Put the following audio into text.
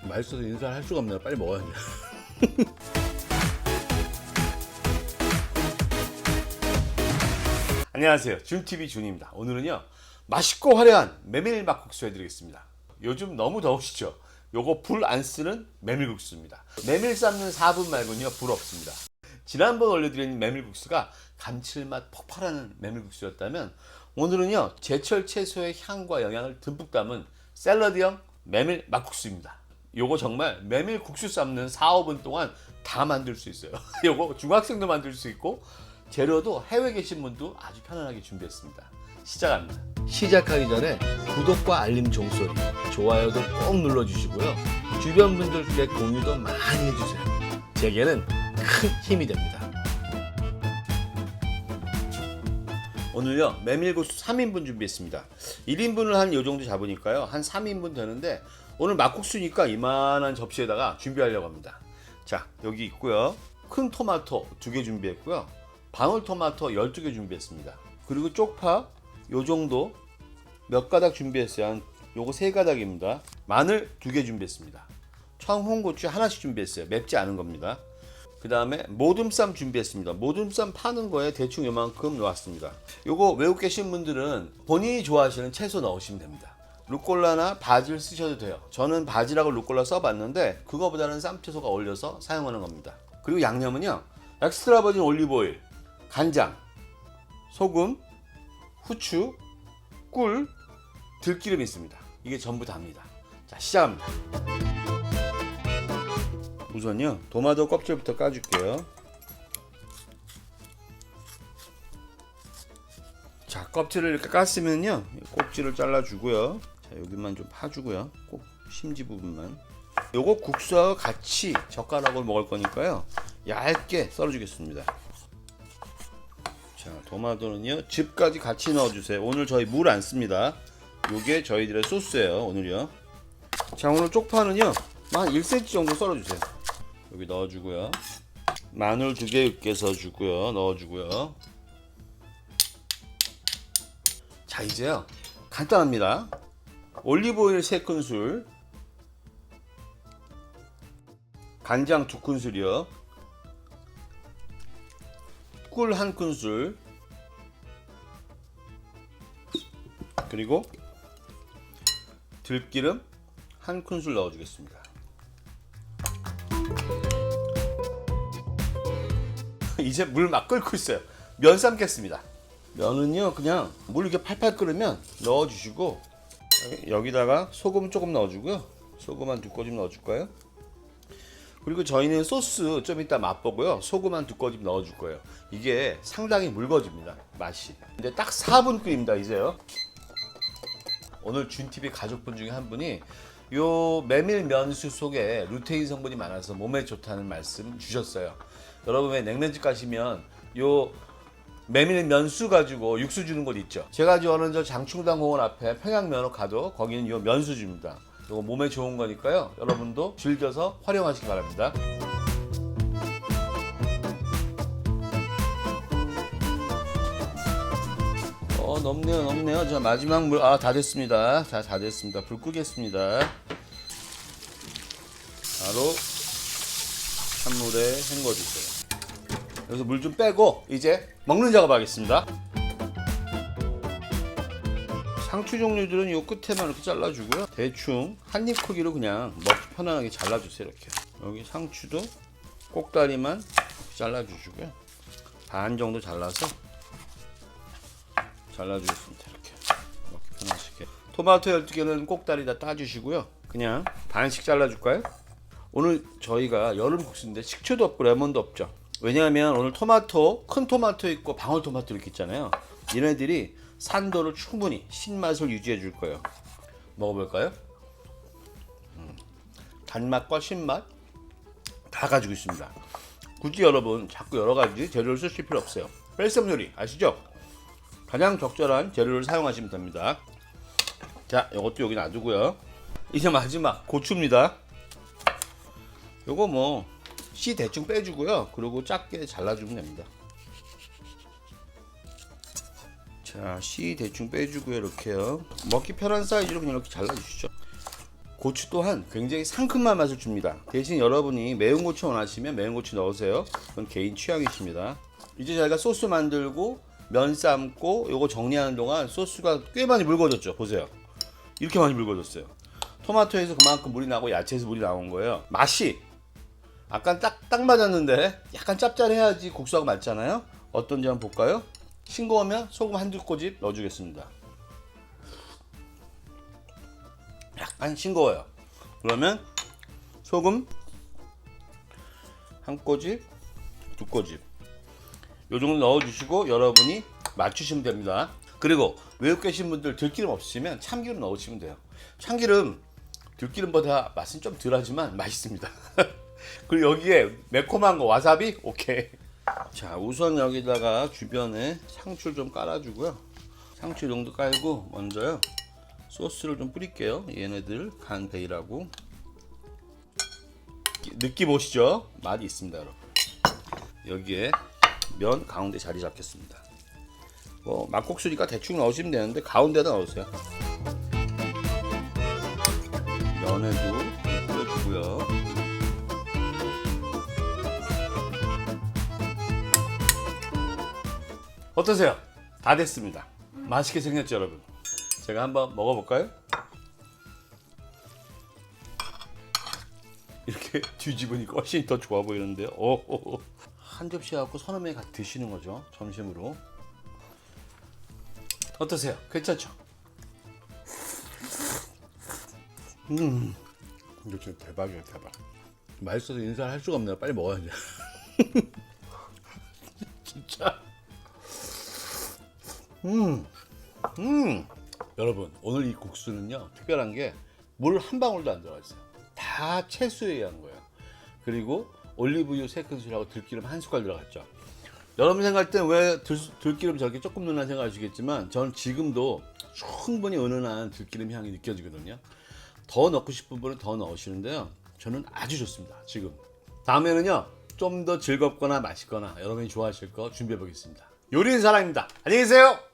맛있어서 인사를 할 수가 없네요. 빨리 먹어야지. 안녕하세요, 준TV 준입니다. 오늘은요, 맛있고 화려한 메밀 막국수 해드리겠습니다. 요즘 너무 더우시죠? 요거 불 안 쓰는 메밀국수입니다. 메밀 삶는 4분 말고는요, 불 없습니다. 지난번 올려드린 메밀국수가 감칠맛 폭발하는 메밀국수였다면, 오늘은요, 제철 채소의 향과 영양을 듬뿍 담은 샐러드형 메밀 막국수입니다. 요거 정말 메밀국수 삶는 4, 5분 동안 다 만들 수 있어요. 요거 중학생도 만들 수 있고, 재료도 해외 계신 분도 아주 편안하게 준비했습니다. 시작합니다. 시작하기 전에 구독과 알림 종소리, 좋아요도 꼭 눌러주시고요. 주변 분들께 공유도 많이 해주세요. 제게는 큰 힘이 됩니다. 오늘요, 메밀국수 3인분 준비했습니다. 1인분을 한 요 정도 잡으니까요, 한 3인분 되는데, 오늘 막국수니까 이만한 접시에다가 준비하려고 합니다. 자, 여기 있고요. 큰 토마토 2개 준비했고요. 방울토마토 12개 준비했습니다. 그리고 쪽파 요 정도 몇 가닥 준비했어요. 한 요거 3가닥입니다. 마늘 2개 준비했습니다. 청홍고추 하나씩 준비했어요. 맵지 않은 겁니다. 그 다음에 모듬쌈 준비했습니다. 모듬쌈 파는 거에 대충 요만큼 넣었습니다. 요거 외국 계신 분들은 본인이 좋아하시는 채소 넣으시면 됩니다. 루꼴라나 바질 쓰셔도 돼요. 저는 바질하고 루꼴라 써봤는데 그거보다는 쌈채소가 어울려서 사용하는 겁니다. 그리고 양념은요, 엑스트라 버진 올리브오일, 간장, 소금, 후추, 꿀, 들기름이 있습니다. 이게 전부 다입니다. 자, 시작합니다. 우선요, 토마토 껍질부터 까줄게요. 자, 껍질을 이렇게 깠으면요, 꼭지를 잘라주고요. 자, 여기만 좀 파주고요. 꼭 심지 부분만. 요거 국수와 같이 젓가락으로 먹을 거니까요, 얇게 썰어주겠습니다. 자, 토마토는요, 즙까지 같이 넣어주세요. 오늘 저희 물 안 씁니다. 요게 저희들의 소스예요, 오늘요. 자, 오늘 쪽파는요, 한 1cm 정도 썰어주세요. 여기 넣어주고요. 마늘 2개 으깨서 주고요. 넣어주고요. 자, 이제요, 간단합니다. 올리브오일 3큰술, 간장 2큰술이요. 꿀 1큰술, 그리고 들기름 1큰술 넣어주겠습니다. 이제 물 막 끓고 있어요. 면 삶겠습니다. 면은요, 그냥 물 이렇게 팔팔 끓으면 넣어주시고, 여기다가 소금 조금 넣어주고요. 소금 한 2꼬집 넣어줄까요? 그리고 저희는 소스 좀 이따 맛보고요, 소금 한 2꼬집 넣어줄 거예요. 이게 상당히 묽어집니다, 맛이. 근데 딱 4분 끓입니다, 이제요. 오늘 준TV 가족분 중에 한 분이 요 메밀 면수 속에 루테인 성분이 많아서 몸에 좋다는 말씀 주셨어요. 여러분, 왜 냉면집 가시면 요 메밀 면수 가지고 육수 주는 곳 있죠? 제가 좋아하는 저 장충당 공원 앞에 평양면허 가도 거기는 요 면수 줍니다. 이거 몸에 좋은 거니까요, 여러분도 즐겨서 활용하시기 바랍니다. 넘네요. 자, 마지막 물, 다 됐습니다. 자, 다 됐습니다. 불 끄겠습니다. 바로 찬물에 헹궈주세요. 여기서 물 좀 빼고 이제 먹는 작업 하겠습니다. 상추 종류들은 요 끝에만 이렇게 잘라주고요. 대충 한입 크기로 그냥 먹기 편안하게 잘라주세요. 이렇게. 여기 상추도 꼭다리만 잘라주시고요. 반 정도 잘라서 잘라주겠습니다. 이렇게 먹기 편하시게. 토마토 12개는 꼭다리 다 따주시고요. 그냥 반씩 잘라줄까요? 오늘 저희가 여름 국수인데 식초도 없고 레몬도 없죠. 왜냐하면 오늘 토마토, 큰 토마토 있고 방울토마토 이렇게 있잖아요. 얘네들이 산도를 충분히 신맛을 유지해 줄 거예요. 먹어볼까요? 단맛과 신맛 다 가지고 있습니다. 굳이 여러분 자꾸 여러 가지 재료를 쓰실 필요 없어요. 뺄셈 요리 아시죠? 가장 적절한 재료를 사용하시면 됩니다. 자, 이것도 여기 놔두고요. 이제 마지막 고추입니다. 요거 뭐 씨 대충 빼주고요. 그리고 작게 잘라주면 됩니다. 자, 씨 대충 빼주고요. 이렇게요. 먹기 편한 사이즈로 그냥 이렇게 잘라주시죠. 고추 또한 굉장히 상큼한 맛을 줍니다. 대신 여러분이 매운 고추 원하시면 매운 고추 넣으세요. 그건 개인 취향이십니다. 이제 저희가 소스 만들고 면 삶고 요거 정리하는 동안 소스가 꽤 많이 묽어졌죠. 보세요. 이렇게 많이 묽어졌어요. 토마토에서 그만큼 물이 나고 야채에서 물이 나온 거예요. 맛이 아까 딱 맞았는데 약간 짭짤해야지 국수하고 맞잖아요. 어떤지 한번 볼까요? 싱거우면 소금 한두 꼬집 넣어주겠습니다. 약간 싱거워요. 그러면 소금 한 꼬집, 두 꼬집 요 정도 넣어주시고 여러분이 맞추시면 됩니다. 그리고 외국 계신 분들 들기름 없으시면 참기름 넣으시면 돼요. 참기름 들기름보다 맛은 좀 덜하지만 맛있습니다. 그리고 여기에 매콤한 거 와사비 오케이. 자, 우선 여기다가 주변에 상추를 좀 깔아주고요. 상추 정도 깔고 먼저요 소스를 좀 뿌릴게요. 얘네들 간 베이라고. 느낌 오시죠? 맛이 있습니다, 여러분. 여기에 면 가운데 자리 잡겠습니다. 뭐 막국수니까 대충 넣으시면 되는데 가운데다 넣으세요. 면에도 뿌려주고요. 어떠세요? 다 됐습니다. 맛있게 생겼죠, 여러분? 제가 한번 먹어볼까요? 이렇게 뒤집으니까 훨씬 더 좋아 보이는데요. 오, 한 접시 갖고 서너 명이 같이 드시는 거죠, 점심으로. 어떠세요? 괜찮죠? 이거 진짜 대박이에요, 대박. 맛있어서 인사를 할 수가 없네요. 빨리 먹어야 돼. 진짜. 여러분, 오늘 이 국수는요 특별한 게 물 한 방울도 안 들어가 있어요. 다 채소에 의한 거예요. 그리고 올리브유 3큰술하고 들기름 1숟갈 들어갔죠. 여러분 생각할 땐 왜 들기름 저렇게 조금 넣나 생각하시겠지만 저는 지금도 충분히 은은한 들기름 향이 느껴지거든요. 더 넣고 싶은 분은 더 넣으시는데요, 저는 아주 좋습니다. 지금 다음에는요 좀 더 즐겁거나 맛있거나 여러분이 좋아하실 거 준비해 보겠습니다. 요리는 사랑입니다. 안녕히 계세요.